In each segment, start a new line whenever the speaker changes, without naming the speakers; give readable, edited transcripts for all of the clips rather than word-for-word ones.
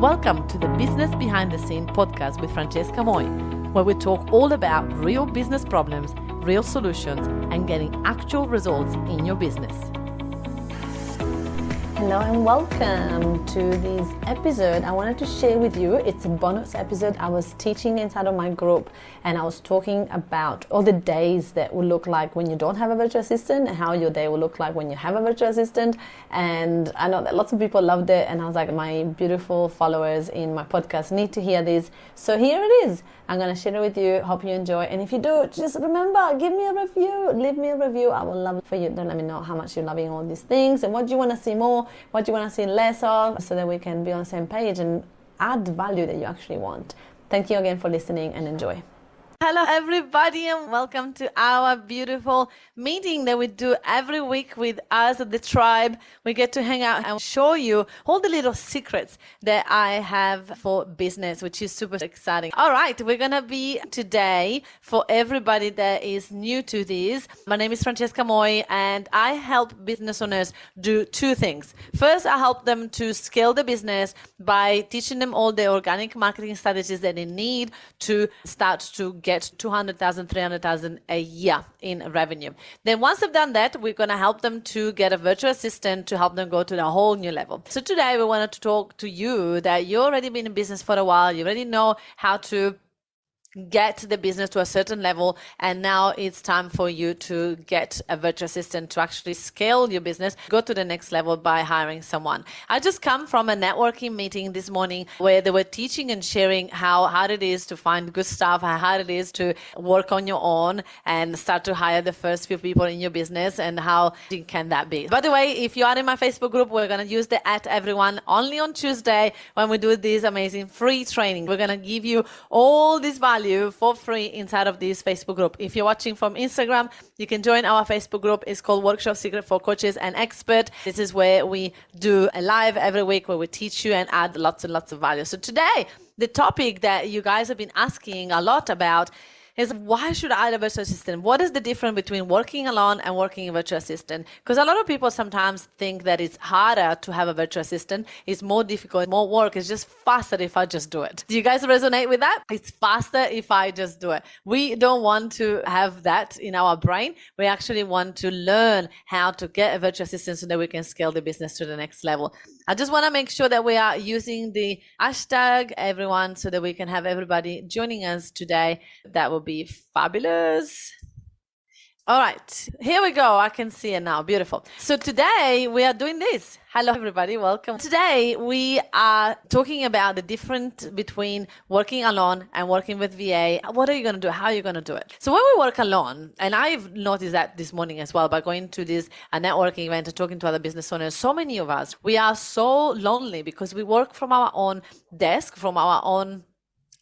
Welcome to the Business Behind the Scene podcast with Francesca Moi, where we talk all about real business problems, real solutions, and getting actual results in your business.
Hello and welcome to this episode. I wanted to share with you, it's a bonus episode. I was teaching inside of my group and I was talking about all the days that will look like when you don't have a virtual assistant and how your day will look like when you have a virtual assistant. And I know that lots of people loved it, and I was like, my beautiful followers in my podcast need to hear this. So here it is. I'm going to share it with you. Hope you enjoy. And if you do, just remember, give me a review. Leave me a review. I will love it for you. Don't let me know how much you're loving all these things and what do you want to see more, what do you want to see less of, so that we can be on the same page and add value that you actually want. Thank you again for listening and enjoy.
Hello everybody and welcome to our beautiful meeting that we do every week with us at the tribe. We get to hang out and show you all the little secrets that I have for business, which is super exciting. All right, we're going to be today for everybody that is new to this. My name is Francesca Moi and I help business owners do two things. First, I help them to scale the business by teaching them all the organic marketing strategies that they need to start to get 200,000, 300,000 a year in revenue. Then once they've done that, we're going to help them to get a virtual assistant to help them go to the whole new level. So today we wanted to talk to you that you already been in business for a while. You already know how to get the business to a certain level, and now it's time for you to get a virtual assistant to actually scale your business, go to the next level by hiring someone. I just come from a networking meeting this morning where they were teaching and sharing how hard it is to find good stuff, how hard it is to work on your own and start to hire the first few people in your business, and how can that be. By the way, if you are in my Facebook group, we're going to use the @everyone only on Tuesday when we do this amazing free training. We're going to give you all this value for free inside of this Facebook group. If you're watching from Instagram, you can join our Facebook group. It's called Workshop Secret for Coaches and Experts. This is where we do a live every week where we teach you and add lots and lots of value. So today, the topic that you guys have been asking a lot about is, why should I add a virtual assistant? What is the difference between working alone and working a virtual assistant? Because a lot of people sometimes think that it's harder to have a virtual assistant. It's more difficult, more work. It's just faster if I just do it. Do you guys resonate with that? It's faster if I just do it. We don't want to have that in our brain. We actually want to learn how to get a virtual assistant so that we can scale the business to the next level. I just want to make sure that we are using the hashtag everyone so that we can have everybody joining us today. That will be fabulous. All right, here we go. I can see it now. Beautiful. So today we are doing this. Hello, everybody. Welcome. Today we are talking about the difference between working alone and working with VA. What are you going to do? How are you going to do it? So when we work alone, and I've noticed that this morning as well by going to this networking event and talking to other business owners, so many of us, we are so lonely because we work from our own desk, from our own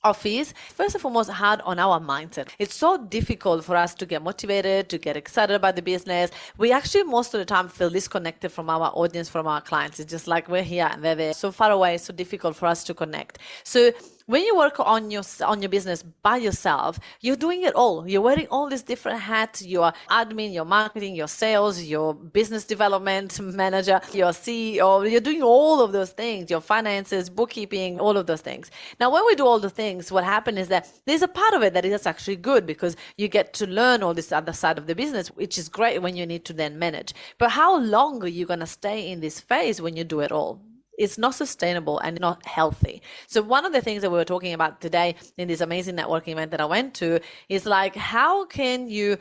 office. First and foremost, hard on our mindset. It's so difficult for us to get motivated, to get excited about the business. We actually most of the time feel disconnected from our audience, from our clients. It's just like we're here and they're there, so far away, so difficult for us to connect. So when you work on your business by yourself, you're doing it all. You're wearing all these different hats. You're admin, your marketing, your sales, your business development manager, your CEO. You're doing all of those things, your finances, bookkeeping, all of those things. Now, when we do all the things, what happens is that there's a part of it that is actually good because you get to learn all this other side of the business, which is great when you need to then manage. But how long are you going to stay in this phase when you do it all? It's not sustainable and not healthy. So one of the things that we were talking about today in this amazing networking event that I went to is like, how can you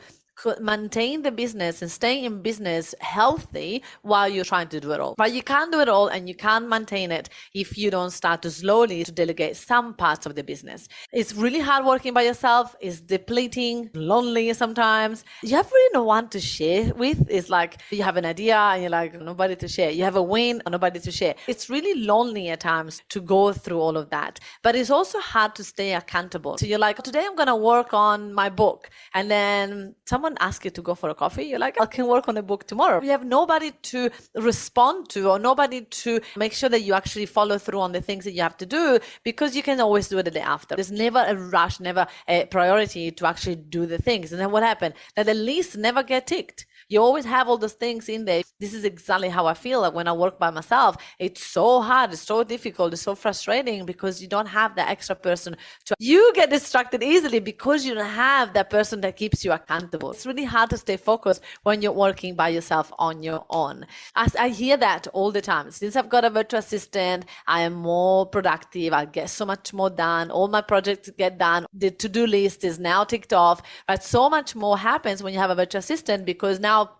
maintain the business and stay in business healthy while you're trying to do it all? But you can't do it all and you can't maintain it if you don't start to slowly to delegate some parts of the business. It's really hard working by yourself. It's depleting, lonely sometimes. You have really no one to share with. It's like you have an idea and you're like, nobody to share. You have a win and nobody to share. It's really lonely at times to go through all of that. But it's also hard to stay accountable. So you're like, today I'm going to work on my book. And then someone asks you to go for a coffee, you're like, I can work on a book tomorrow. You have nobody to respond to or nobody to make sure that you actually follow through on the things that you have to do, because you can always do it the day after. There's never a rush, never a priority to actually do the things. And then what happened? That the list never get ticked. You always have all those things in there. This is exactly how I feel like when I work by myself. It's so hard, it's so difficult, it's so frustrating because you don't have that extra person to, you get distracted easily because you don't have that person that keeps you accountable. It's really hard to stay focused when you're working by yourself on your own. As I hear that all the time. Since I've got a virtual assistant, I am more productive. I get so much more done. All my projects get done. The to-do list is now ticked off. But so much more happens when you have a virtual assistant because now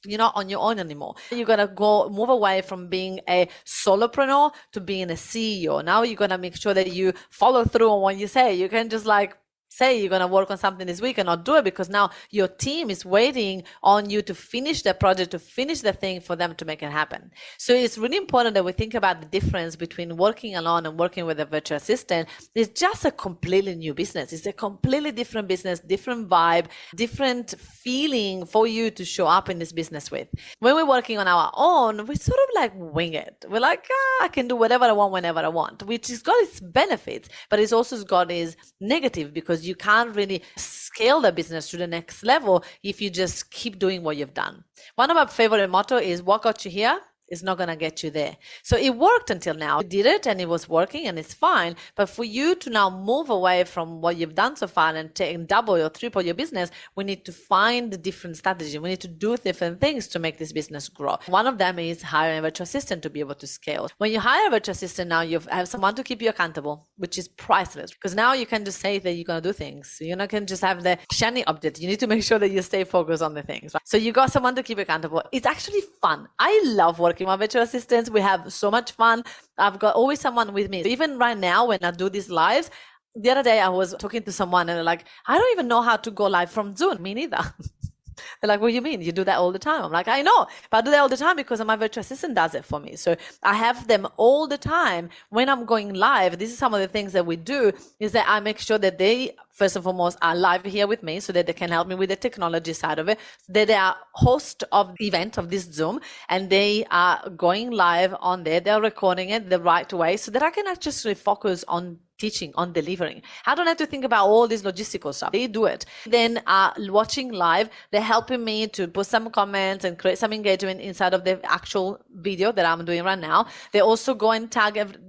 you're not on your own anymore. You're going to move away from being a solopreneur to being a CEO. Now you're going to make sure that you follow through on what you say. You can just like say you're going to work on something this week and not do it because now your team is waiting on you to finish the project, to finish the thing for them to make it happen. So it's really important that we think about the difference between working alone and working with a virtual assistant. It's just a completely new business. It's a completely different business, different vibe, different feeling for you to show up in this business with. When we're working on our own, we sort of like wing it. We're like, I can do whatever I want whenever I want, which has got its benefits, but it's also got its negative because you can't really scale the business to the next level if you just keep doing what you've done. One of my favorite motto is what got you here is not going to get you there. So it worked until now. You did it and it was working and it's fine. But for you to now move away from what you've done so far and take double or triple your business, we need to find the different strategy. We need to do different things to make this business grow. One of them is hiring a virtual assistant to be able to scale. When you hire a virtual assistant, now you have someone to keep you accountable, which is priceless because now you can just say that you're going to do things. You can just have the shiny object. You need to make sure that you stay focused on the things. Right? So you got someone to keep you accountable. It's actually fun. I love working with virtual assistants. We have so much fun. I've got always someone with me. Even right now, when I do these lives, the other day I was talking to someone and they're like, I don't even know how to go live from Zoom. Me neither. They're like, what do you mean? You do that all the time? I'm like, I know, but I do that all the time because my virtual assistant does it for me. So I have them all the time when I'm going live. This is some of the things that we do is that I make sure that they, first and foremost, are live here with me so that they can help me with the technology side of it, that they are host of the event of this Zoom and they are going live on there. They're recording it the right way so that I can actually focus on teaching, on delivering. I don't have to think about all this logistical stuff. They do it. Then watching live, they're helping me to put some comments and create some engagement inside of the actual video that I'm doing right now. They also go and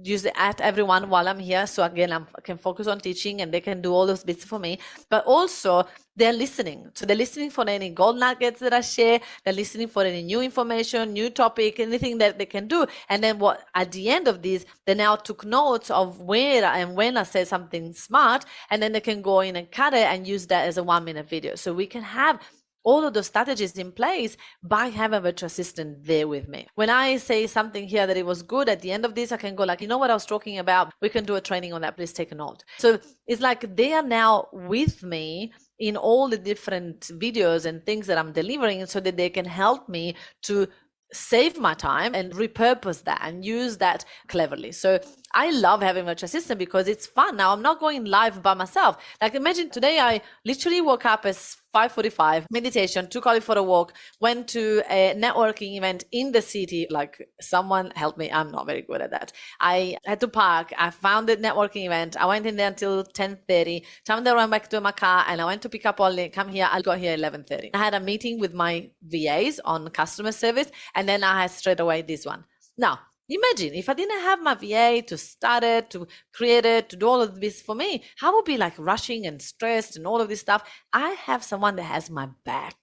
use the at everyone while I'm here. So again, I can focus on teaching and they can do all those bits for me. But also they're listening. So they're listening for any gold nuggets that I share. They're listening for any new information, new topic, anything that they can do. And then what at the end of this, they now took notes of where and when I said something smart, and then they can go in and cut it and use that as a 1-minute video. So we can have all of those strategies in place by having a virtual assistant there with me. When I say something here that it was good, at the end of this, I can go like, you know what I was talking about? We can do a training on that. Please take a note. So it's like they are now with me in all the different videos and things that I'm delivering so that they can help me to save my time and repurpose that and use that cleverly. So I love having a virtual assistant because it's fun. Now I'm not going live by myself. Like imagine today I literally woke up at 5:45, meditation, took Ollie for a walk, went to a networking event in the city. Like someone help me. I'm not very good at that. I had to park. I found the networking event. I went in there until 10:30. Time to run back to my car and I went to pick up Ollie, come here. I got here 11:30. I had a meeting with my VAs on customer service and then I had straight away this one. Now, imagine if I didn't have my VA to start it, to create it, to do all of this for me, I would be like rushing and stressed and all of this stuff. I have someone that has my back.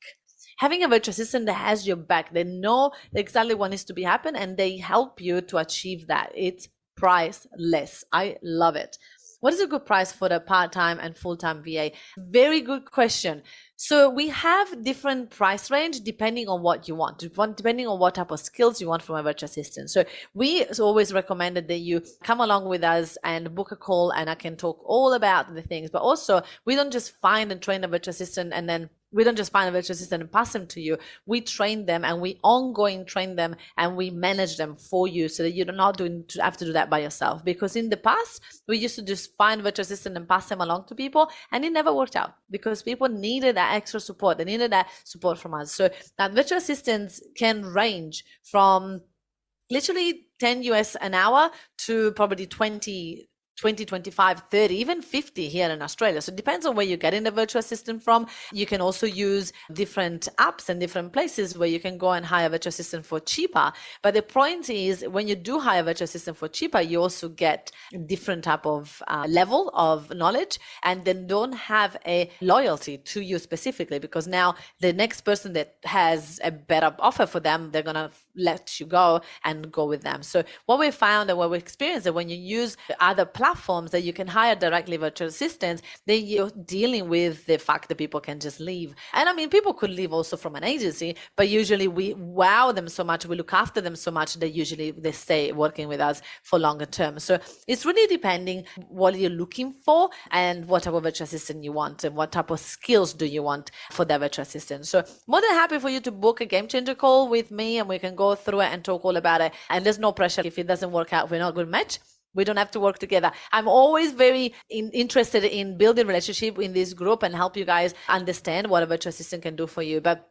Having a virtual assistant that has your back, they know exactly what needs to be happen and they help you to achieve that. It's priceless. I love it. What is a good price for the part-time and full-time VA? Very good question. So we have different price range depending on what you want, depending on what type of skills you want from a virtual assistant. So we always recommended that you come along with us and book a call and I can talk all about the things. But also we don't just find and train a virtual assistant and then we don't just find a virtual assistant and pass them to you. We train them and we ongoing train them and we manage them for you so that you're not have to do that by yourself. Because in the past, we used to just find virtual assistant and pass them along to people and it never worked out because people needed that extra support. They needed that support from us. So that virtual assistants can range from literally 10 US an hour to probably 20 20, 25, 30, even 50 here in Australia. So it depends on where you're getting the virtual assistant from. You can also use different apps and different places where you can go and hire a virtual assistant for cheaper. But the point is, when you do hire a virtual assistant for cheaper, you also get a different type of level of knowledge, and then don't have a loyalty to you specifically, because now the next person that has a better offer for them, they're going to let you go and go with them. So what we found and what we experienced, that when you use other platforms that you can hire directly virtual assistants, then you're dealing with the fact that people can just leave. And I mean, people could leave also from an agency, but usually we wow them so much, we look after them so much that usually they stay working with us for longer term. So it's really depending what you're looking for and what type of virtual assistant you want and what type of skills do you want for that virtual assistant. So more than happy for you to book a game changer call with me, and we can go through it and talk all about it. And there's no pressure. If it doesn't work out, we're not a good match. We don't have to work together. I'm always very interested in building relationship in this group and help you guys understand what a virtual assistant can do for you. But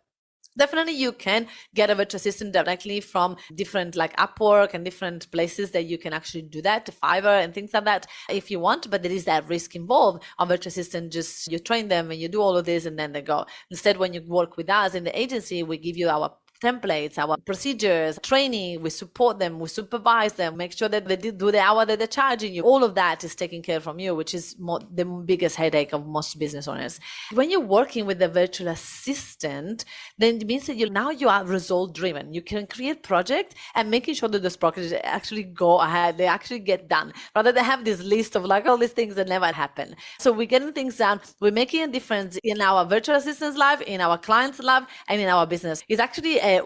definitely you can get a virtual assistant directly from different like Upwork and different places that you can actually do that, to Fiverr and things like that if you want, but there is that risk involved. On virtual assistant, just you train them and you do all of this and then they go. Instead, when you work with us in the agency, we give you our templates, our procedures, training, we support them, we supervise them, make sure that they do the hour that they're charging you. All of that is taken care from you, which is the biggest headache of most business owners. When you're working with the virtual assistant, then it means that you are result driven. You can create projects and making sure that those projects actually go ahead, they actually get done, rather than have this list of like all these things that never happen. So we're getting things done. We're making a difference in our virtual assistant's life, in our client's life, and in our business. It's actually a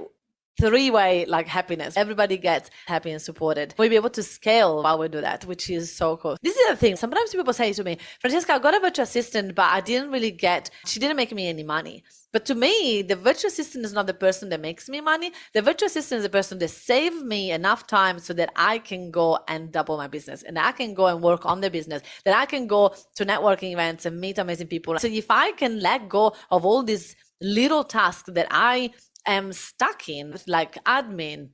three-way like happiness. Everybody gets happy and supported. We'll be able to scale while we do that, which is so cool. This is the thing. Sometimes people say to me, Francesca, I got a virtual assistant, but she didn't make me any money. But to me, the virtual assistant is not the person that makes me money. The virtual assistant is the person that saves me enough time so that I can go and double my business, and I can go and work on the business, that I can go to networking events and meet amazing people. So if I can let go of all these little tasks that I am stuck in, like admin,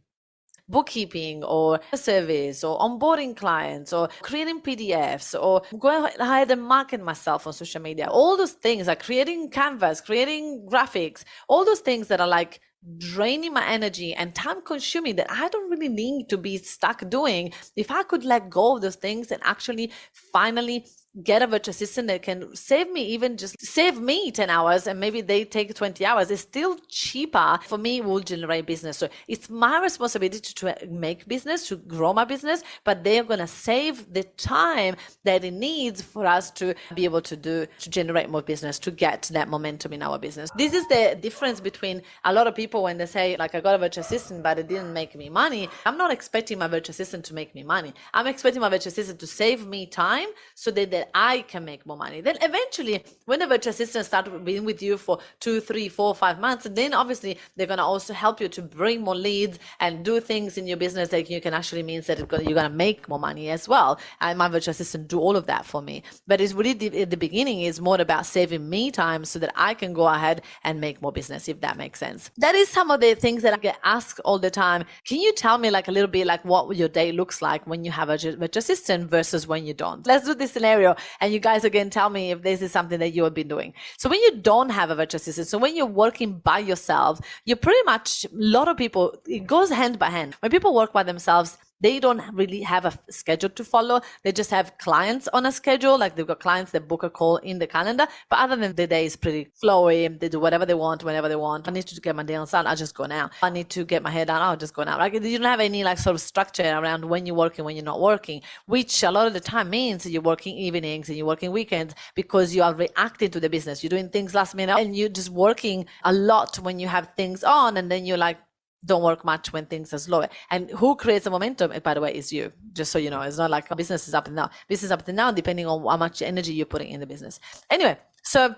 bookkeeping, or service, or onboarding clients, or creating PDFs, or going ahead and market myself on social media, all those things, like creating canvas, creating graphics, all those things that are like draining my energy and time consuming that I don't really need to be stuck doing. If I could let go of those things and actually finally get a virtual assistant that can save me 10 hours and maybe they take 20 hours, it's still cheaper for me, will generate business. So it's my responsibility to make business, to grow my business, but they're going to save the time that it needs for us to be able to generate more business, to get that momentum in our business. This is the difference between a lot of people when they say like, I got a virtual assistant, but it didn't make me money. I'm not expecting my virtual assistant to make me money. I'm expecting my virtual assistant to save me time so that I can make more money. Then eventually, when the virtual assistant starts being with you for 2, 3, 4, 5 months, then obviously they're going to also help you to bring more leads and do things in your business that you can actually means that you're going to make more money as well. And my virtual assistant do all of that for me. But it's really at the beginning is more about saving me time so that I can go ahead and make more business, if that makes sense. That is some of the things that I get asked all the time. Can you tell me like a little bit like what your day looks like when you have a virtual assistant versus when you don't? Let's do this scenario. And you guys again tell me if this is something that you have been doing. So when you don't have a virtual assistant, so when you're working by yourself, you're pretty much, a lot of people, it goes hand by hand. When people work by themselves, they don't really have a schedule to follow. They just have clients on a schedule. Like they've got clients that book a call in the calendar. But other than the day is pretty flowy. They do whatever they want, whenever they want. I need to get my nails done, I'll just go now. I need to get my hair done, I'll just go now. Like you don't have any like sort of structure around when you're working, when you're not working, which a lot of the time means you're working evenings and you're working weekends because you are reacting to the business. You're doing things last minute and you're just working a lot when you have things on, and then you're like, don't work much when things are slow. And who creates the momentum, by the way, is you. Just so you know, it's not like business is up and down. Business is up and down depending on how much energy you're putting in the business. Anyway, so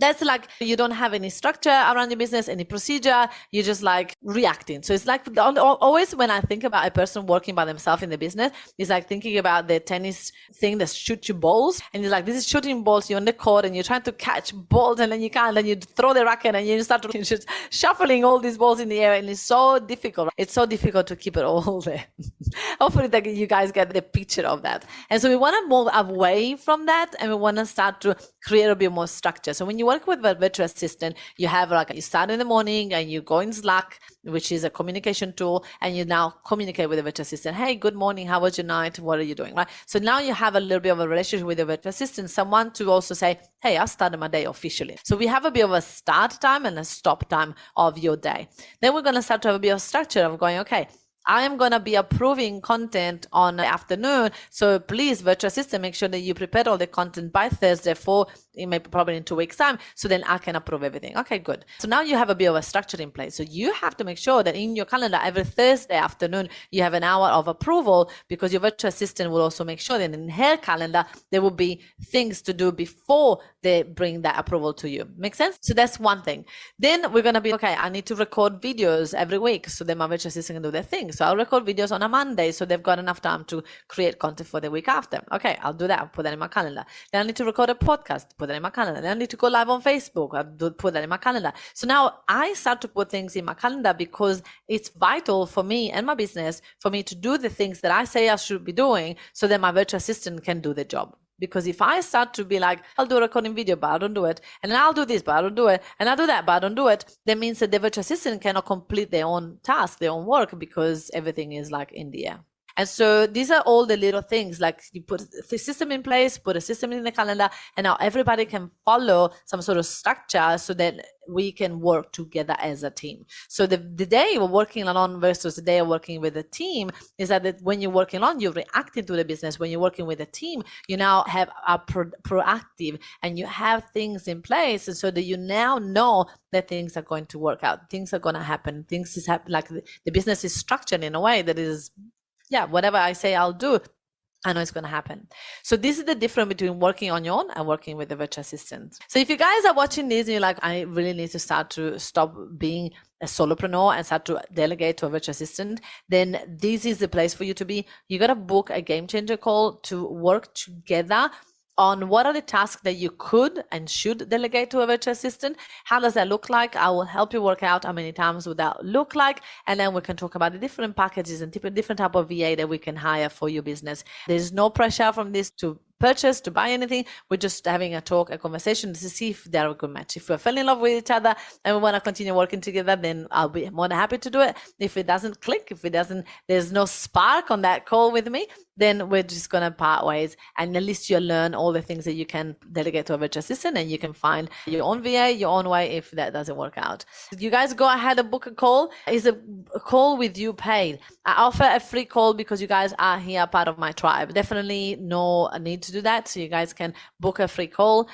That's like you don't have any structure around your business, any procedure. You're just like reacting. So it's like always when I think about a person working by themselves in the business, it's like thinking about the tennis thing that shoots you balls. And it's like, this is shooting balls. You're on the court and you're trying to catch balls and then you can't. Then you throw the racket and you start just shuffling all these balls in the air. And it's so difficult. It's so difficult to keep it all there. Hopefully that you guys get the picture of that. And so we want to move away from that and we want to start to create a bit more structure. So when you work with a virtual assistant, you have like, you start in the morning and you go in Slack, which is a communication tool, and you now communicate with the virtual assistant. Hey, good morning. How was your night? What are you doing? Right. So now you have a little bit of a relationship with the virtual assistant, someone to also say, hey, I started my day officially. So we have a bit of a start time and a stop time of your day. Then we're going to start to have a bit of structure of going, okay, I am going to be approving content on the afternoon. So please, virtual assistant, make sure that you prepare all the content by Thursday probably in 2 weeks time. So then I can approve everything. Okay, good. So now you have a bit of a structure in place. So you have to make sure that in your calendar, every Thursday afternoon, you have an hour of approval, because your virtual assistant will also make sure that in her calendar, there will be things to do before they bring that approval to you. Make sense? So that's one thing. Then we're going to be, okay, I need to record videos every week. So then my virtual assistant can do their thing. So I'll record videos on a Monday, so they've got enough time to create content for the week after. Okay, I'll do that. I'll put that in my calendar. Then I need to record a podcast, put that in my calendar. Then I need to go live on Facebook. I'll put that in my calendar. So now I start to put things in my calendar because it's vital for me and my business for me to do the things that I say I should be doing, so that my virtual assistant can do the job. Because if I start to be like, I'll do a recording video, but I don't do it, and then I'll do this, but I don't do it, and I'll do that, but I don't do it, that means that the virtual assistant cannot complete their own task, their own work, because everything is like in the air. And so these are all the little things, like you put the system in place, put a system in the calendar, and now everybody can follow some sort of structure so that we can work together as a team. So the day we're working alone versus the day of working with a team is that when you're working alone, you're reacting to the business. When you're working with a team, you now have a proactive, and you have things in place, and so that you now know that things are going to work out, things are going to happen, things is like the business is structured in a way that is, yeah, whatever I say I'll do, I know it's going to happen. So this is the difference between working on your own and working with a virtual assistant. So if you guys are watching this and you're like, I really need to stop being a solopreneur and start to delegate to a virtual assistant, then this is the place for you to be. You got to book a game changer call to work together on what are the tasks that you could and should delegate to a virtual assistant. How does that look like? I will help you work out how many times would that look like. And then we can talk about the different packages and different type of VA that we can hire for your business. There's no pressure from this to purchase, to buy anything. We're just having a talk, a conversation to see if they're a good match. If we're falling in love with each other and we want to continue working together, then I'll be more than happy to do it. If it doesn't click, there's no spark on that call with me, then we're just going to part ways. And at least you'll learn all the things that you can delegate to a virtual assistant, and you can find your own VA, your own way if that doesn't work out. You guys go ahead and book a call. It's a call with you paid. I offer a free call because you guys are here, part of my tribe. Definitely no need to do that. So you guys can book a free call.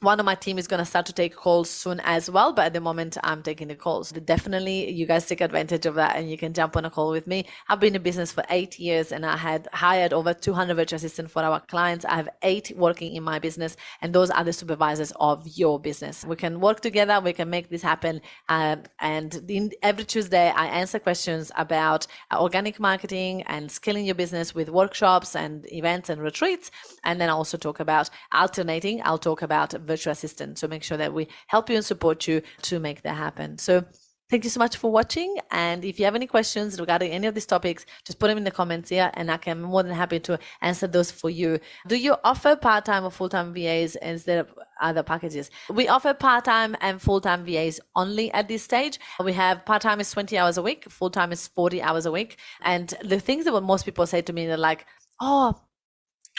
One of my team is going to start to take calls soon as well, but at the moment I'm taking the calls. Definitely you guys take advantage of that and you can jump on a call with me. I've been in business for 8 years and I had hired over 200 virtual assistants for our clients. I have 8 working in my business, and those are the supervisors of your business. We can work together. We can make this happen. And every Tuesday I answer questions about organic marketing and scaling your business with workshops and events and retreats. And then I also talk about alternating. I'll talk about virtual assistant. So make sure that we help you and support you to make that happen. So thank you so much for watching. And if you have any questions regarding any of these topics, just put them in the comments here and I can be more than happy to answer those for you. Do you offer part-time or full-time VAs instead of other packages? We offer part-time and full-time VAs only at this stage. We have part-time is 20 hours a week, full-time is 40 hours a week. And the things that most people say to me, they're like, oh,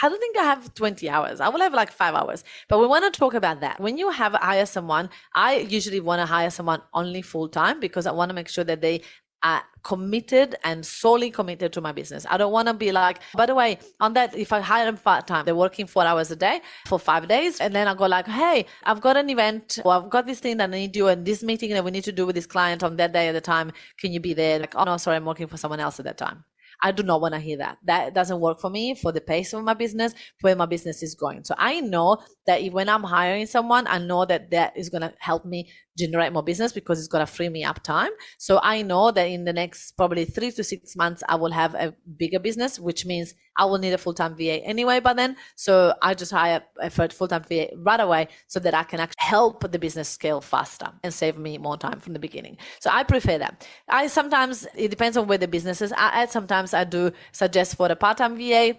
I don't think I have 20 hours. I will have like 5 hours. But we want to talk about that. When you hire someone, I usually want to hire someone only full time because I want to make sure that they are committed and solely committed to my business. I don't want to be like, by the way, on that, if I hire them part time, they're working 4 hours a day for 5 days. And then I go like, hey, I've got an event or I've got this thing that I need to do and this meeting that we need to do with this client on that day at the time. Can you be there? Like, oh no, sorry, I'm working for someone else at that time. I do not want to hear that. That doesn't work for me, for the pace of my business, where my business is going. So I know that when I'm hiring someone, I know that that is going to help me generate more business because it's going to free me up time. So I know that in the next probably 3 to 6 months, I will have a bigger business, which means I will need a full-time VA anyway by then. So I just hire a full-time VA right away so that I can actually help the business scale faster and save me more time from the beginning. So I prefer that. Sometimes, it depends on where the businesses are at. Sometimes I do suggest for a part-time VA.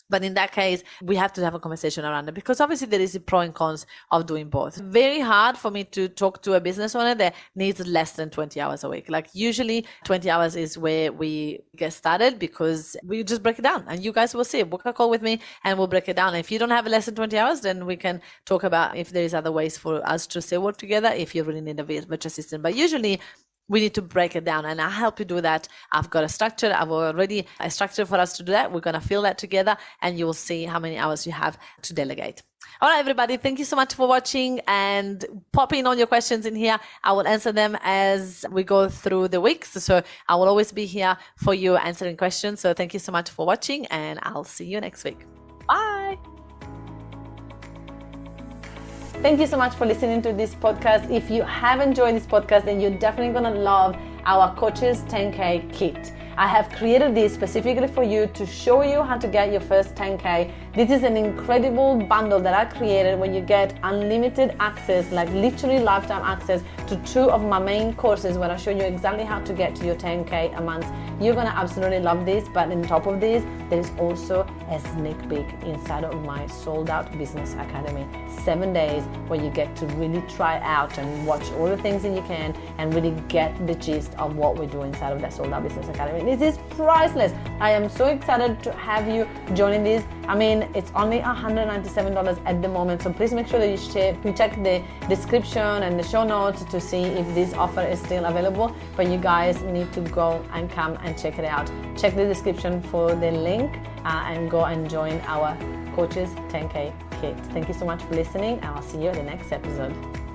But in that case, we have to have a conversation around it because obviously there is the pro and cons of doing both. Very hard for me to talk to a business owner that needs less than 20 hours a week. Like usually 20 hours is where we get started because we just break it down and you guys will see. Book a call with me and we'll break it down. If you don't have less than 20 hours, then we can talk about if there is other ways for us to still work together if you really need a virtual assistant. But usually we need to break it down and I'll help you do that. I've got a structure. I've already a structure for us to do that. We're going to fill that together and you will see how many hours you have to delegate. All right, everybody. Thank you so much for watching and pop in all your questions in here. I will answer them as we go through the weeks. So I will always be here for you answering questions. So thank you so much for watching and I'll see you next week. Bye.
Thank you so much for listening to this podcast. If you have enjoyed this podcast, then you're definitely going to love our Coaches 10K kit. I have created this specifically for you to show you how to get your first 10K. This is an incredible bundle that I created where you get unlimited access, like literally lifetime access to 2 of my main courses where I show you exactly how to get to your 10K a month. You're going to absolutely love this, but on top of this, there is also a sneak peek inside of my sold out business academy. 7 days where you get to really try out and watch all the things that you can and really get the gist of what we do inside of that sold out business academy. This is priceless. I am so excited to have you joining this. I mean, it's only $197 at the moment, so please make sure that you check the description and the show notes to see if this offer is still available. But you guys need to go and come and check it out. Check the description for the link and go and join our Coaches 10K kit. Thank you so much for listening, and I'll see you in the next episode.